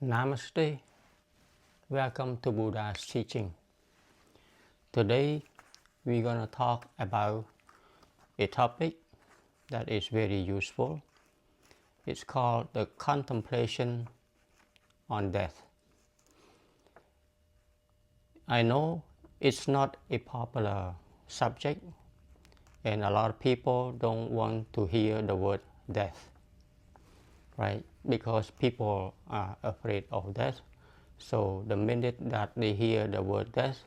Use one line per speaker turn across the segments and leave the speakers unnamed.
Namaste. Welcome to Buddha's teaching. Today we're going to talk about a topic that is very useful. It's called the Contemplation on Death. I know it's not a popular subject and a lot of people don't want to hear the word death, right? Because people are afraid of death. So the minute that they hear the word death,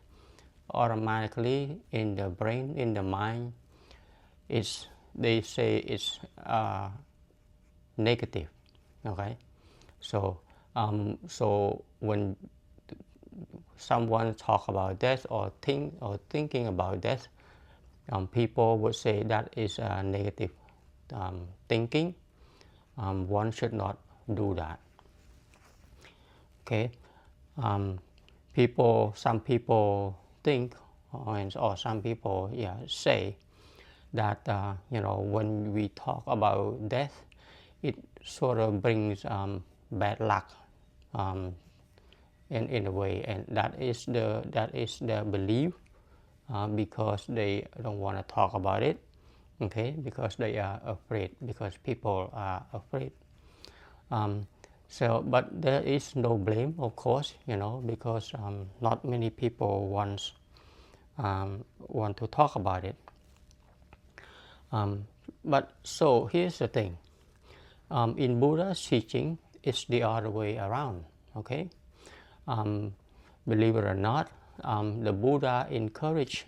automatically in the brain, in the mind, they say it's negative. Okay, so when someone talk about death or thinking about death, people would say that is negative thinking. One should not do that. Okay, some people think, or some people say that when we talk about death, it sort of brings bad luck in a way, and that is the belief, because they don't want to talk about it. Okay, because they are afraid, because people are afraid. But there is no blame, of course, because not many people want to talk about it. But so here's the thing. In Buddha's teaching, it's the other way around. Okay, believe it or not, the Buddha encouraged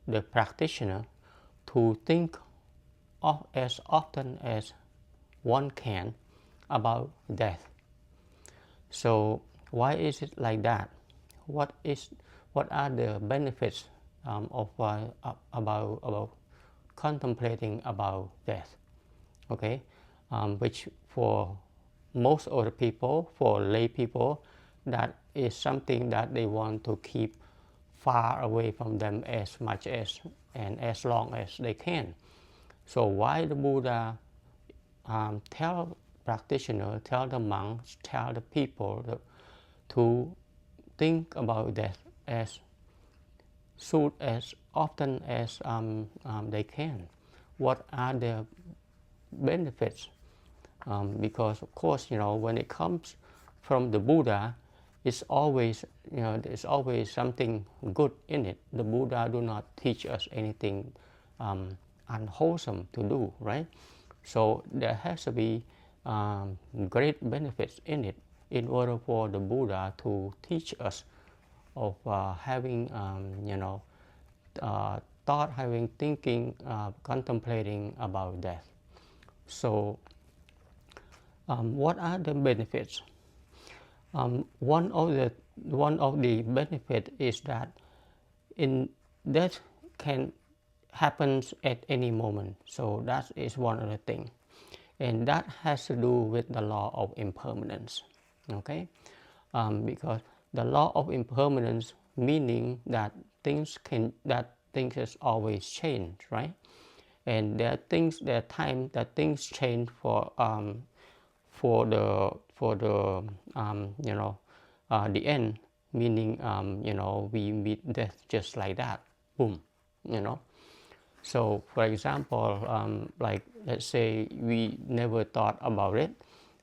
the practitioner to think as often as one can about death. So why is it like that? What are the benefits about contemplating about death? Okay, which for most of the people, for lay people, that is something that they want to keep far away from them as much as and as long as they can. So why the Buddha tell practitioners, tell the monks, tell the people to think about death as often as they can? What are the benefits? Because of course, when it comes from the Buddha, it's always, there's always something good in it. The Buddha do not teach us anything unwholesome to do, right? So there has to be great benefits in it in order for the Buddha to teach us of having, thought, having thinking, contemplating about death. So what are the benefits? One of the benefits is that death can happen at any moment. So that is one of the things, and that has to do with the law of impermanence. Okay, because the law of impermanence, meaning that things is always change, right? And there are times that things change for the end, meaning we meet death just like that, boom, So for example, like let's say we never thought about it,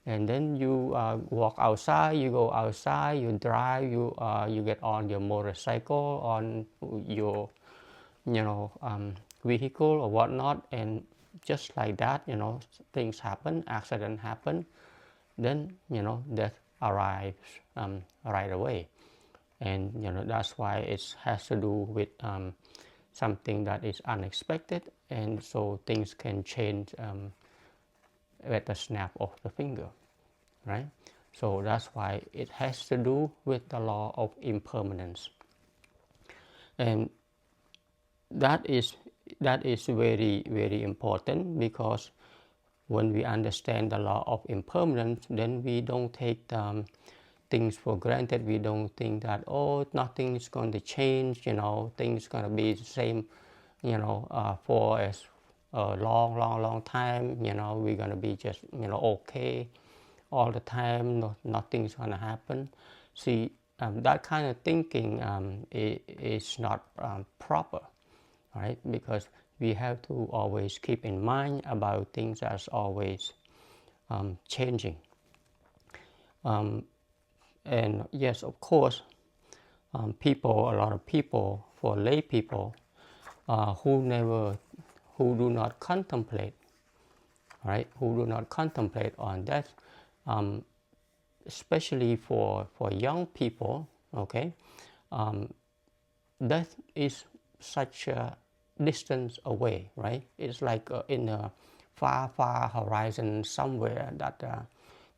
and then you walk outside, you go outside, you drive, you get on your motorcycle, on your vehicle or whatnot, and just like that, things happen, accident happen, then death arrives right away. And that's why it has to do with something that is unexpected, and so things can change at the snap of the finger, right? So that's why it has to do with the law of impermanence, and that is very, very important, because when we understand the law of impermanence, then we don't take things for granted. We don't think that, oh, nothing is going to change, things going to be the same, for as a long time, we're going to be just, okay. all the time, nothing's going to happen. See, that kind of thinking is not proper, right? Because we have to always keep in mind about things as always changing. And yes, of course, a lot of people, for lay people, who do not contemplate, right? Who do not contemplate on death, especially for young people, okay? Death is such a distance away, right? It's like in a far, far horizon somewhere that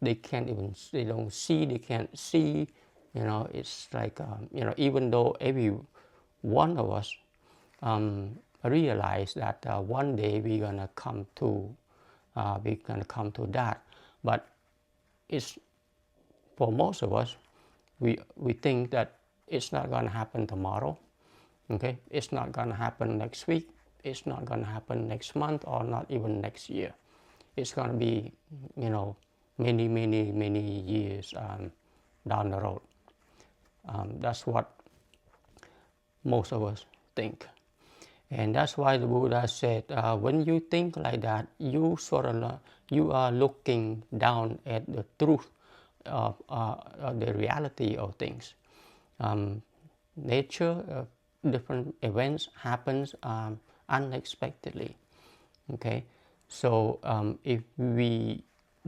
they don't see, they can't see. It's like, even though every one of us realize that one day we're gonna come to that, but it's, for most of us, we think that it's not gonna happen tomorrow. Okay, it's not gonna happen next week. It's not gonna happen next month, or not even next year. It's gonna be, many, many, many years down the road. That's what most of us think. And that's why the Buddha said, when you think like that, you are looking down at the truth of the reality of things. Nature, different events happens unexpectedly. Okay, so if we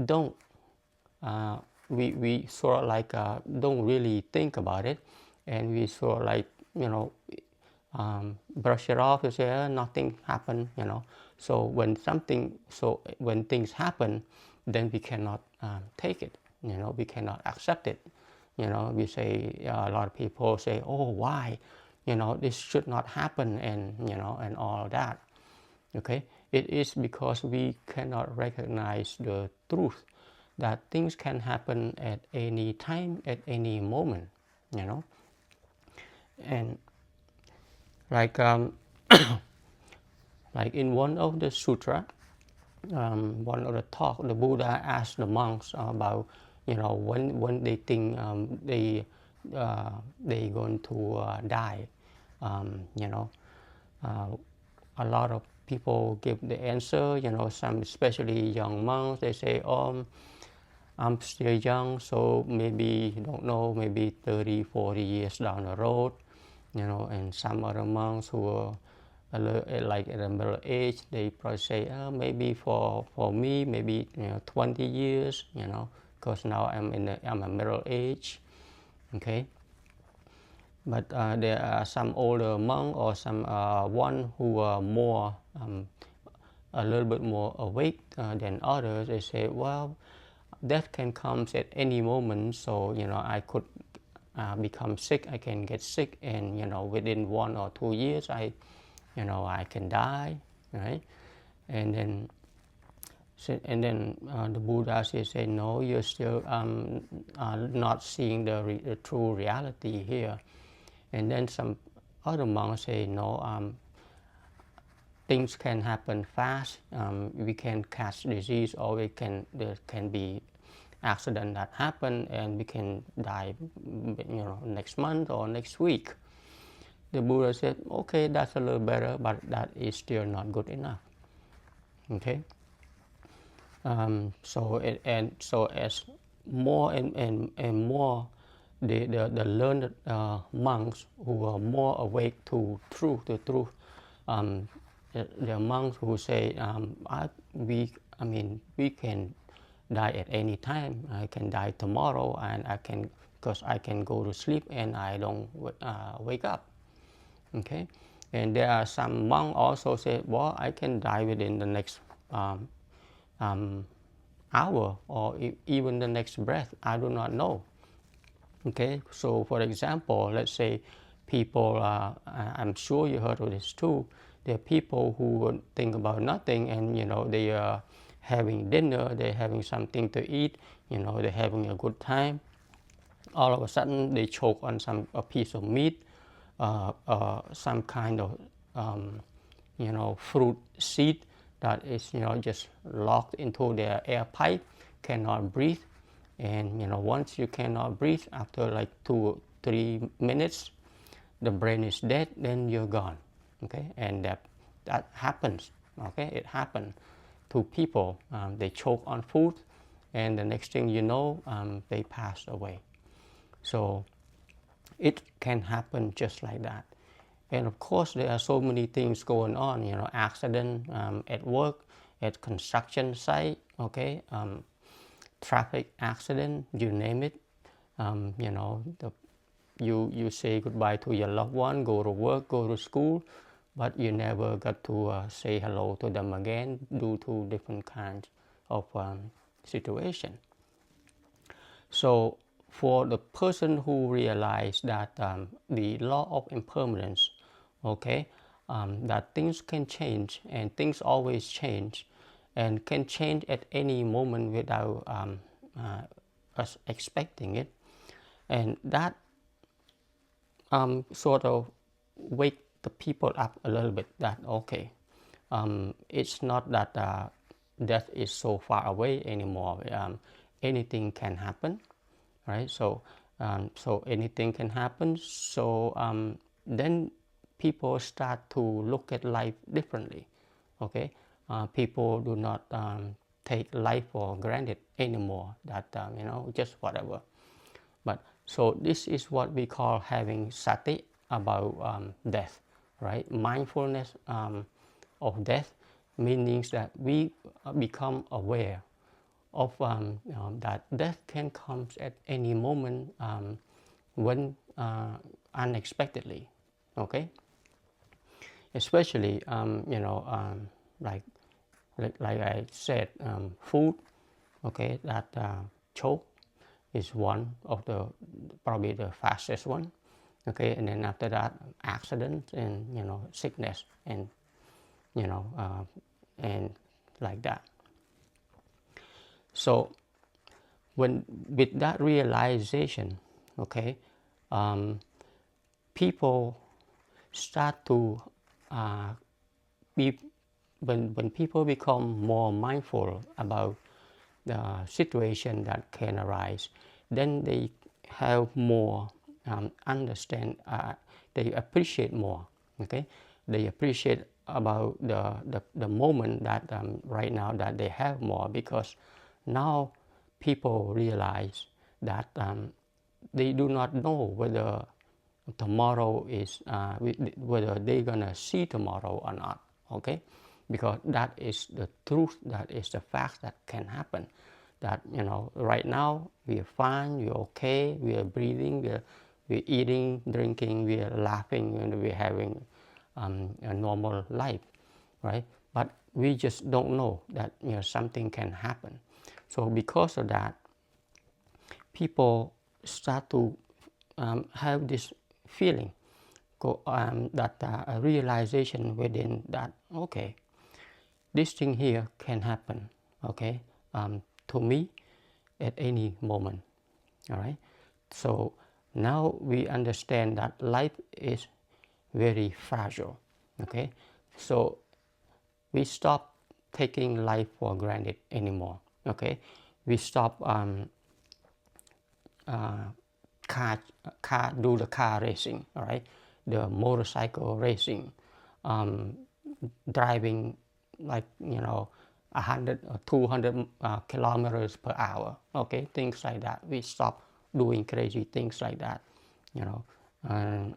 don't, we sort of like don't really think about it, and we sort of like brush it off and say nothing happened. So when things happen, then we cannot take it. We cannot accept it. We say, a lot of people say, oh, why? This should not happen, and all that. Okay, it is because we cannot recognize the truth that things can happen at any time, at any moment. And like like in one of the sutra, one of the talk, the Buddha asked the monks about, when they think they going to die. A lot of people give the answer. Some, especially young monks, they say, "Oh, I'm still young, so maybe, don't know, maybe 30, 40 years down the road." And some other monks who are like at the middle age, they probably say, maybe for me, maybe 20 years, because now I'm a middle age. Okay, but there are some older monk, or some one who are more a little bit more awake than others. They say, well, death can come at any moment, so I could become sick, I can get sick, and within 1 or 2 years I can die, right? And then the Buddha say, no, you're still not seeing the true reality here. And then some other monks say, no, things can happen fast. We can catch disease, or there can be accident that happen, and we can die, next month or next week. The Buddha said, okay, that's a little better, but that is still not good enough. Okay. So as more and more the learned monks who are more awake to the truth, the monks who say, we can die at any time. I can die tomorrow, and because I can go to sleep and I don't wake up. Okay, and there are some monks also say, well, I can die within the next hour, or even the next breath. I do not know. Okay, so for example, let's say people, I'm sure you heard of this too. There are people who would think about nothing, and they are having dinner, they're having something to eat, they're having a good time. All of a sudden, they choke on a piece of meat, some kind of fruit seed that is just locked into their air pipe, cannot breathe, And once you cannot breathe after like 2 or 3 minutes, the brain is dead, then you're gone. Okay, and that happens. Okay, it happened to people. They choke on food, and the next thing you know, they pass away. So it can happen just like that. And of course, there are so many things going on. Accident at work, at construction site. Okay, traffic accident, you name it. You say goodbye to your loved one, go to work, go to school, but you never got to say hello to them again due to different kinds of situation. So for the person who realized that the law of impermanence, okay, that things can change and things always change and can change at any moment without us expecting it, and that sort of wake the people up a little bit that okay, it's not that death is so far away anymore. Anything can happen, right? So anything can happen. So then people start to look at life differently. Okay, people do not take life for granted anymore. That just whatever. But so this is what we call having sati about death, right? Mindfulness of death, meaning that we become aware of that death can come at any moment when unexpectedly. Okay, especially like I said, food. Okay, that choke is one of the probably the fastest one. Okay, and then after that, accident and sickness and and like that. So when with that realization, okay, people start to be when people become more mindful about the situation that can arise, then they have more understand. They appreciate more. Okay, they appreciate about the moment that right now that they have more, because now people realize that they do not know whether tomorrow is whether they're gonna see tomorrow or not. Okay, because that is the truth, that is the fact that can happen, that right now we are fine, we're okay, we are breathing, we're eating, drinking, we are laughing, and we're having a normal life, right? But we just don't know that something can happen. So because of that, people start to have this feeling, that a realization within that okay, this thing here can happen, okay, to me at any moment. All right. So now we understand that life is very fragile. Okay. So we stop taking life for granted anymore. Okay. We stop do the car racing. All right. The motorcycle racing, driving like 100 or 200 kilometers per hour. Okay, things like that. We stop doing crazy things like that. And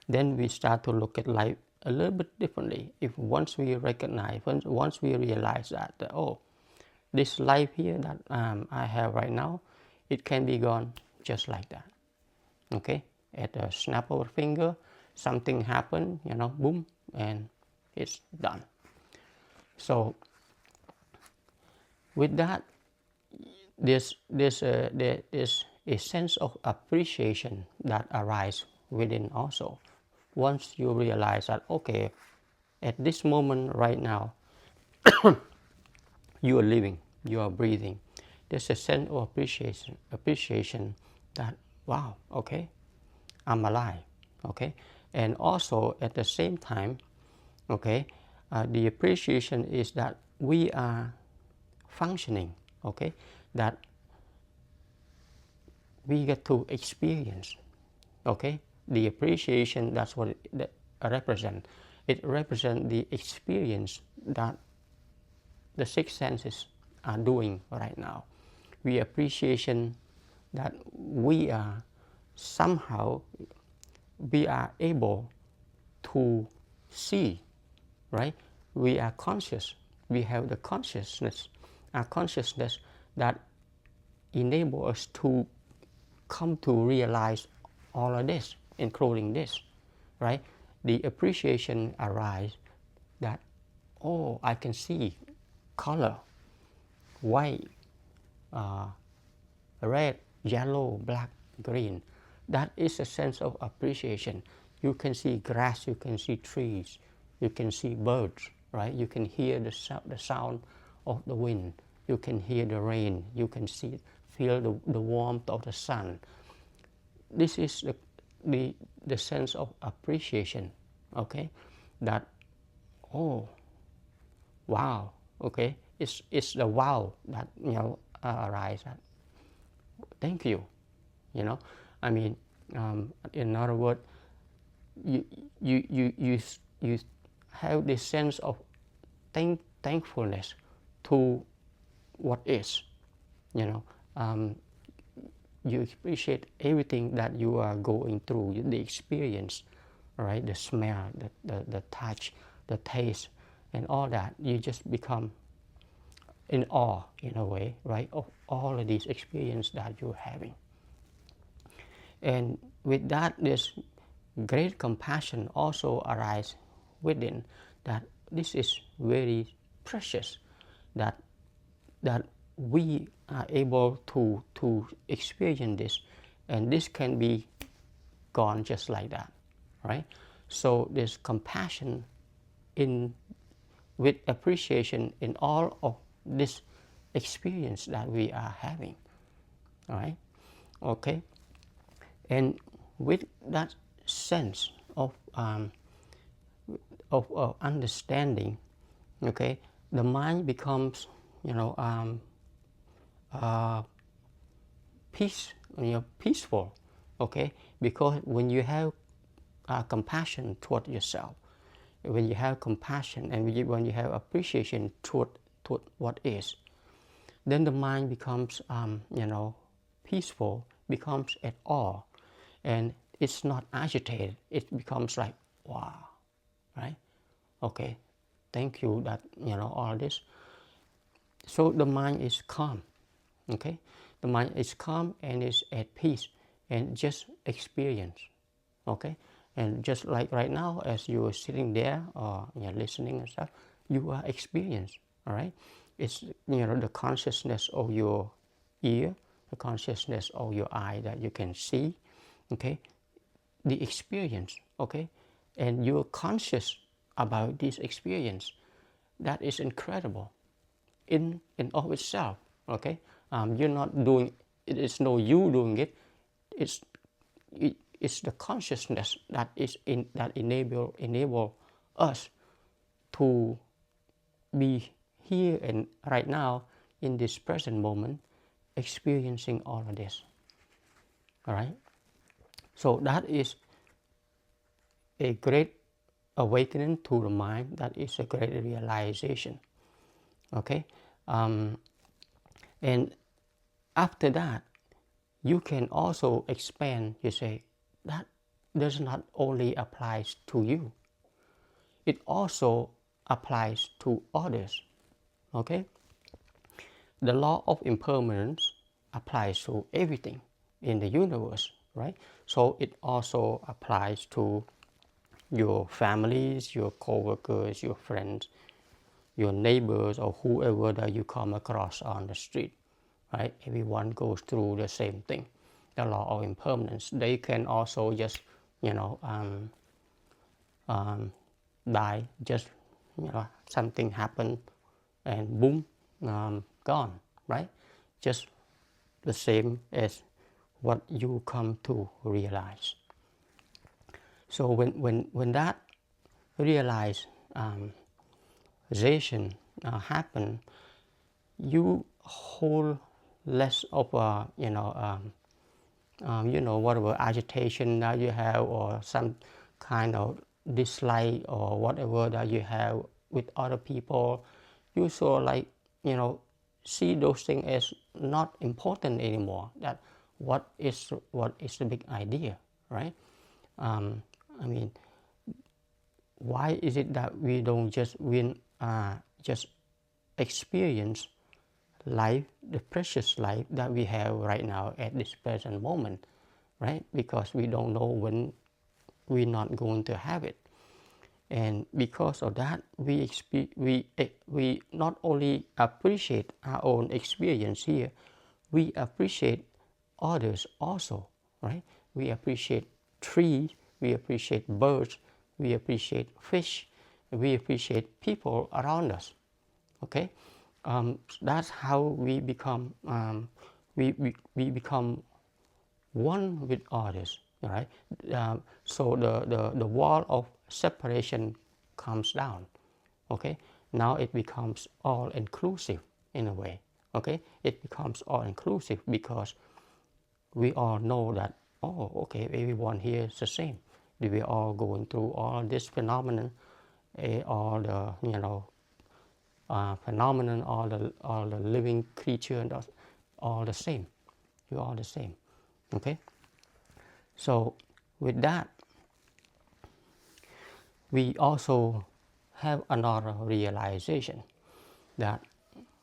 then we start to look at life a little bit differently. If once we recognize, once we realize that oh, this life here that I have right now, it can be gone just like that. Okay, at a snap of a finger, something happened, boom, and it's done. So with that, there's a sense of appreciation that arises within also. Once you realize that okay, at this moment right now, you are living, you are breathing, there's a sense of appreciation that wow, okay, I'm alive. Okay, and also at the same time, okay, the appreciation is that we are functioning. Okay, that we get to experience. Okay, the appreciation, that's what it represents. It represents the experience that the six senses are doing right now. We appreciation that we are somehow, we are able to see, right? We are conscious. We have the consciousness, a consciousness that enable us to come to realize all of this, including this, right? The appreciation arises that, oh, I can see color, white, red, yellow, black, green. That is a sense of appreciation. You can see grass, you can see trees, you can see birds, right? You can hear the sound of the wind, you can hear the rain, you can feel the warmth of the sun. This is the sense of appreciation, okay? That, oh, wow, okay? It's the wow that, arises. Thank you, I mean, in other words, you have this sense of thankfulness to what is, you appreciate everything that you are going through, the experience, right? The smell, the touch, the taste, and all that. You just become in awe, in a way, right, of all of these experiences that you're having. And with that, this great compassion also arises within, that this is very precious, that we are able to experience this, and this can be gone just like that, right? So there's compassion with appreciation in all of this experience that we are having, all right? Okay, and with that sense of understanding, okay, the mind becomes, peaceful, okay, because when you have compassion toward yourself, when you have compassion and when you have appreciation toward what is, then the mind becomes, peaceful, becomes at awe, and it's not agitated. It becomes like, wow, right? Okay, thank you, that, all this. So the mind is calm, okay? The mind is calm and is at peace and just experience, okay? And just like right now, as you are sitting there or you're listening and stuff, you are experiencing, all right? It's, the consciousness of your ear, the consciousness of your eye that you can see, okay? The experience, okay? And you're conscious about this experience. That is incredible in of itself, okay? You're not doing it, is no you doing it. It's the consciousness that enable us to be here and right now in this present moment, experiencing all of this. All right. So that is a great awakening to the mind. That is a great realization. Okay, and after that, you can also expand. You say that does not only applies to you, it also applies to others. Okay, the law of impermanence applies to everything in the universe, right? So it also applies to your families, your co-workers, your friends, your neighbors, or whoever that you come across on the street, right? Everyone goes through the same thing, the law of impermanence. They can also just, die, just, something happened and boom, gone, right? Just the same as what you come to realize. So when that realization happen, you hold less of a whatever agitation that you have, or some kind of dislike or whatever that you have with other people, you sort of like, see those things as not important anymore. That what is the big idea, right? I mean, why is it that we don't just just experience life, the precious life that we have right now at this present moment, right? Because we don't know when we're not going to have it. And because of that, we not only appreciate our own experience here, we appreciate others also, right? We appreciate trees, we appreciate birds, we appreciate fish, we appreciate people around us. Okay, that's how we become we become one with others, right? So the wall of separation comes down. Okay, now it becomes all inclusive in a way. Okay, it becomes all inclusive because we all know that, oh, okay, everyone here is the same. We are all going through all this phenomenon, all the phenomenon, all the living creature, and all the same. You're all the same. Okay. So with that, we also have another realization that,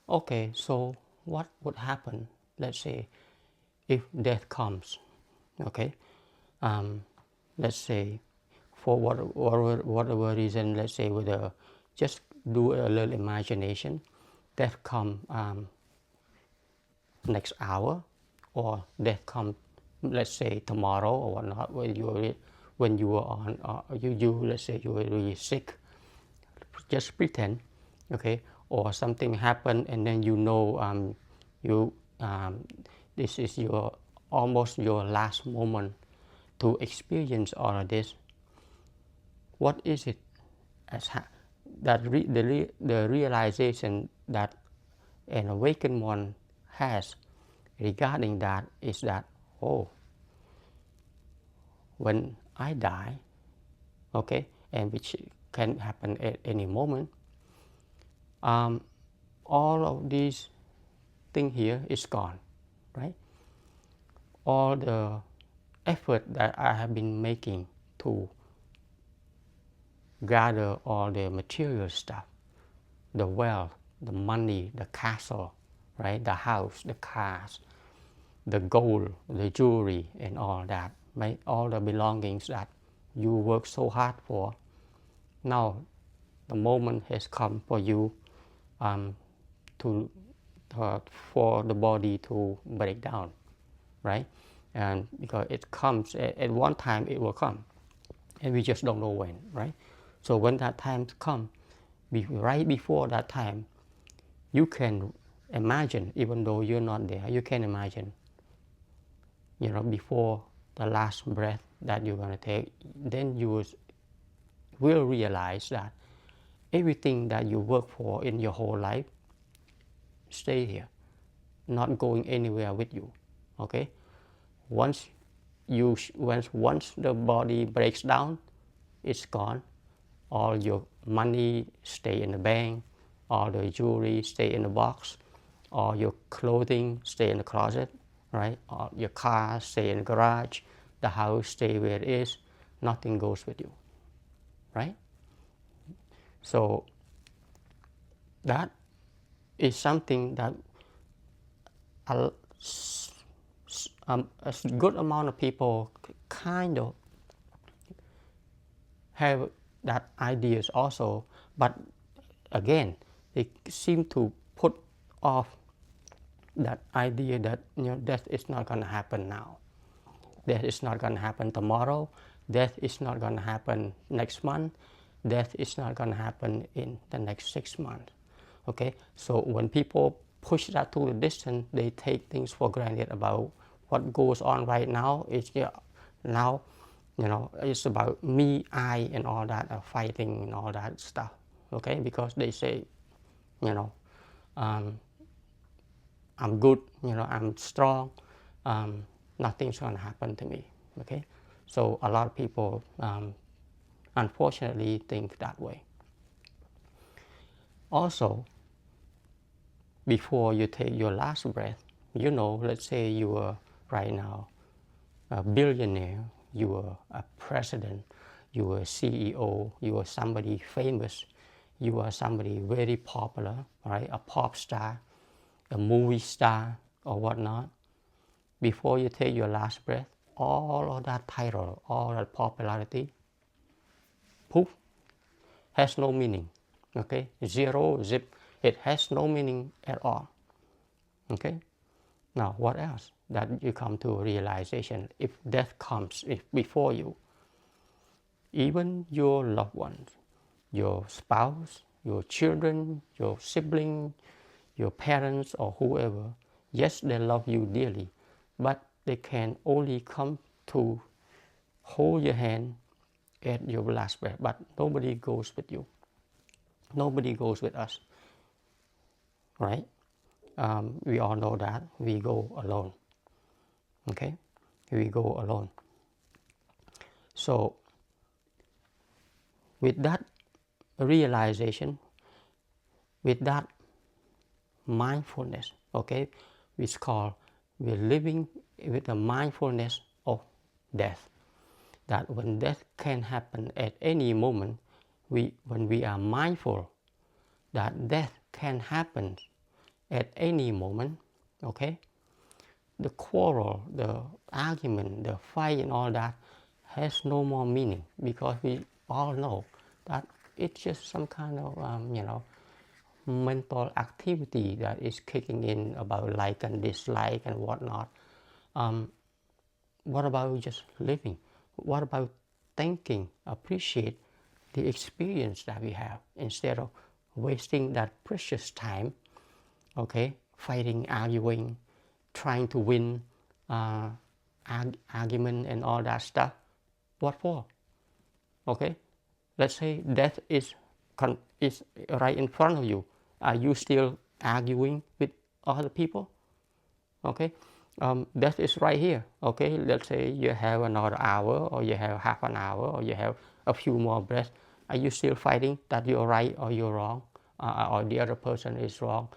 okay, so what would happen? Let's say if death comes. Okay. Let's say for whatever reason, let's say with just do a little imagination, death come next hour, or death come, let's say tomorrow or whatnot, when you were on, you let's say you were really sick, just pretend, okay, or something happened and then you this is your almost your last moment to experience all of this. What is it that the realization that an awakened one has regarding that is that, oh, when I die, okay, and which can happen at any moment, all of these things here is gone, right? All the effort that I have been making to gather all the material stuff, the wealth, the money, the castle, right, the house, the cars, the gold, the jewelry, and all that, right? All the belongings that you work so hard for. Now, the moment has come for you to for the body to break down, right? And because it comes at one time, it will come, and we just don't know when, right? So when that time comes, right before that time, you can imagine, even though you're not there, you can imagine, before the last breath that you're going to take, then you will realize that everything that you work for in your whole life stay here, not going anywhere with you. Okay, once the body breaks down, it's gone. All your money stay in the bank, all the jewelry stay in the box, all your clothing stay in the closet, right? All your car stay in the garage, the house stay where it is. Nothing goes with you, right? So that is something that a good amount of people kind of have that ideas also, but again, they seem to put off that idea that death is not going to happen now. Death is not going to happen tomorrow. Death is not going to happen next month. Death is not going to happen in the next 6 months. Okay, so when people push that to the distance, they take things for granted about what goes on right now. It's now, it's about me, I, and all that, fighting and all that stuff. Okay, because they say, I'm good, I'm strong, nothing's going to happen to me. Okay, so a lot of people unfortunately think that way. Also, before you take your last breath, let's say you are right now a billionaire, you are a president, you are a CEO, you are somebody famous, you are somebody very popular, right? A pop star, a movie star, or whatnot. Before you take your last breath, all of that title, all that popularity, poof, has no meaning. Okay, zero, zip, it has no meaning at all. Okay, now what else? That you come to a realization, if death comes before you, even your loved ones, your spouse, your children, your sibling, your parents, or whoever, yes, they love you dearly, but they can only come to hold your hand at your last breath, but nobody goes with you. Nobody goes with us, right? We all know that we go alone. Okay, we go alone. So with that realization, with that mindfulness, okay, which called we're living with the mindfulness of death. That when death can happen at any moment, when we are mindful that death can happen at any moment, okay, the quarrel, the argument, the fight and all that has no more meaning, because we all know that it's just some kind of, mental activity that is kicking in about like and dislike and whatnot. What about just living? What about thinking, appreciate the experience that we have, instead of wasting that precious time, okay, fighting, arguing, trying to win, argument and all that stuff? What for? Okay, let's say death is right in front of you. Are you still arguing with other people? Okay, death is right here. Okay, let's say you have another hour, or you have half an hour, or you have a few more breaths. Are you still fighting that you're right or you're wrong, or the other person is wrong,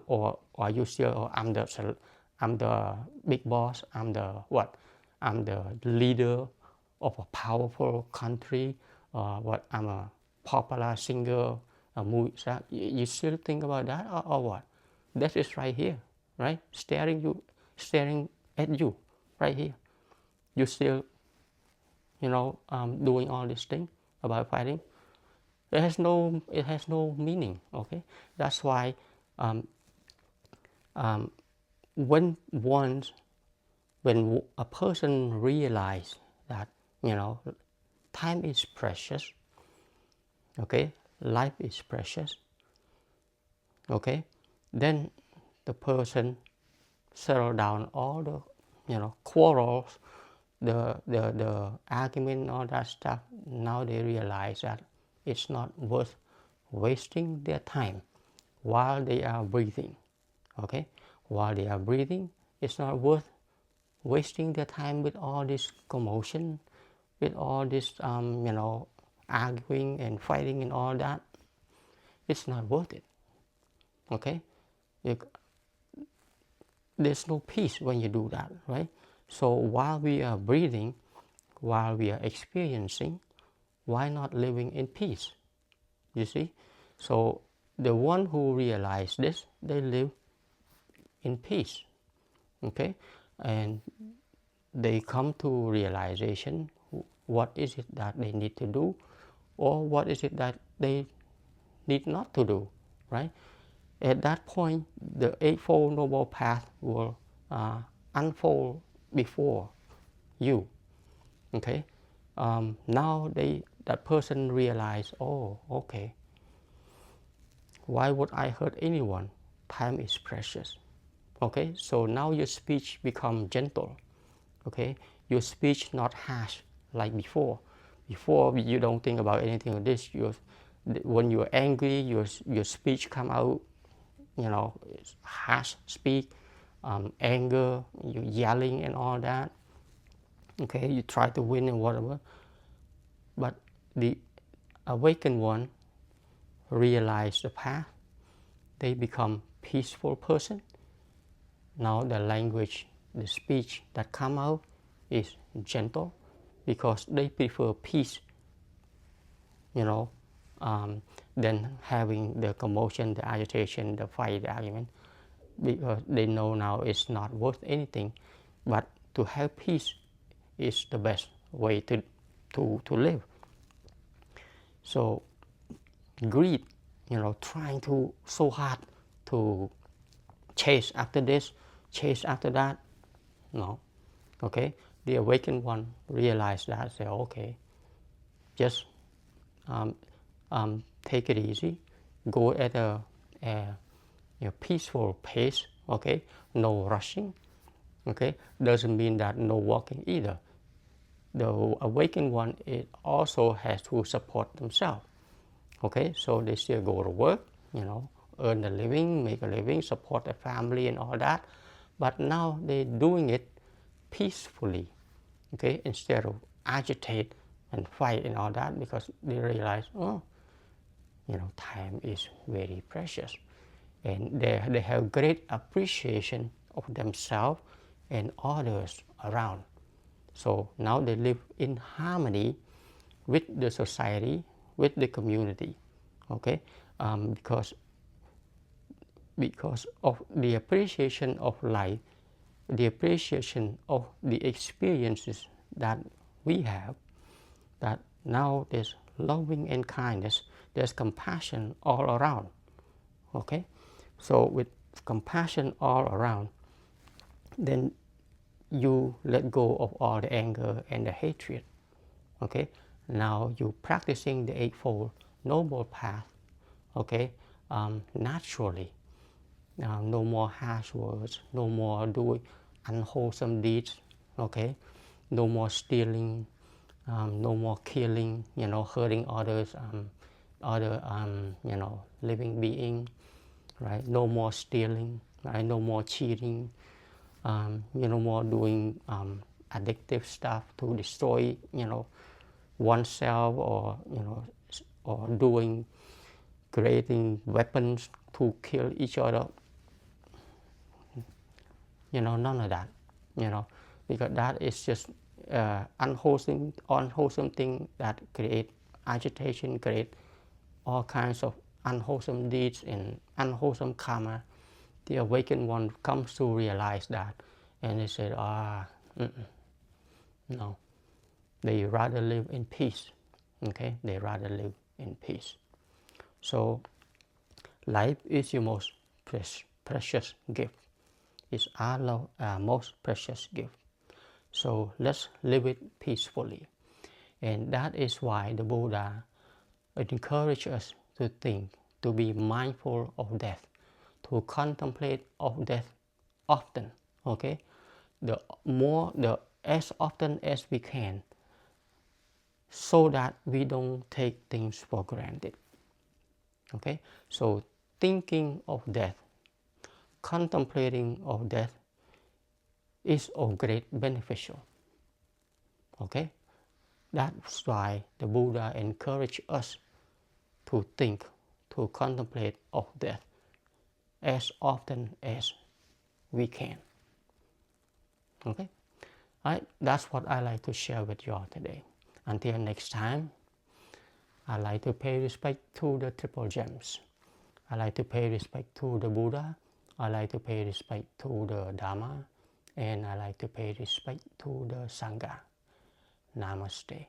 or are you still, oh, I'm the big boss, I'm the leader of a powerful country, I'm a popular singer, a movie star? You still think about that, or what? Death is right here, right? Staring at you, right here. You still, doing all these things about fighting. It has no meaning. Okay, that's why when a person realizes that time is precious, okay, life is precious, okay, then the person settle down all the quarrels, the argument, all that stuff. Now they realize that it's not worth wasting their time while they are breathing. Okay, while they are breathing, it's not worth wasting their time with all this commotion, with all this arguing and fighting and all that. It's not worth it. Okay, there's no peace when you do that, right? So while we are breathing, while we are experiencing, why not living in peace? You see? So the one who realize this, they live in peace. Okay, and they come to realization, what is it that they need to do, or what is it that they need not to do, right? At that point, the Eightfold Noble Path will unfold before you. Okay, now that person realize, oh, okay, why would I hurt anyone? Time is precious. Okay, so now your speech become gentle. Okay, your speech not harsh like before. Before you don't think about anything of this. When you're angry, your speech come out, harsh speak, anger, you yelling and all that. Okay, you try to win and whatever. But the awakened one realize the path. They become peaceful person. Now the language, the speech that come out is gentle, because they prefer peace, than having the commotion, the agitation, the fight, the argument, because they know now it's not worth anything. But to have peace is the best way to live. So greed, trying to so hard to chase after this, chase after that, no. Okay, the awakened one realize that, say, okay, just take it easy, go at a peaceful pace. Okay, no rushing. Okay, doesn't mean that no walking either. The awakened one, it also has to support themselves. Okay, so they still go to work, earn a living, make a living, support a family and all that. But now they're doing it peacefully, okay, instead of agitate and fight and all that, because they realize, time is very precious. And they have great appreciation of themselves and others around. So now they live in harmony with the society, with the community, okay? Because of the appreciation of life, the appreciation of the experiences that we have, that now there's loving and kindness, there's compassion all around, okay? So with compassion all around, then you let go of all the anger and the hatred, okay? Now you're practicing the Eightfold Noble Path, okay, naturally. No more harsh words, no more doing unwholesome deeds, okay? No more stealing, no more killing, hurting others, other living being, right? No more stealing, right? No more cheating, no more doing addictive stuff to destroy, oneself, or creating weapons to kill each other. None of that, because that is just unwholesome thing that create agitation, create all kinds of unwholesome deeds and unwholesome karma. The awakened one comes to realize that, and they say, no, they rather live in peace, okay? They rather live in peace. So life is your most precious gift. It's our most precious gift. So let's live it peacefully. And that is why the Buddha encourages us to think, to be mindful of death, to contemplate of death often, okay? As often as we can, so that we don't take things for granted, okay? So thinking of death, contemplating of death is of great beneficial, okay? That's why the Buddha encouraged us to think, to contemplate of death as often as we can, okay? All right, that's what I like to share with you all today. Until next time, I like to pay respect to the Triple Gems. I like to pay respect to the Buddha. I like to pay respect to the Dharma. And I like to pay respect to the Sangha. Namaste.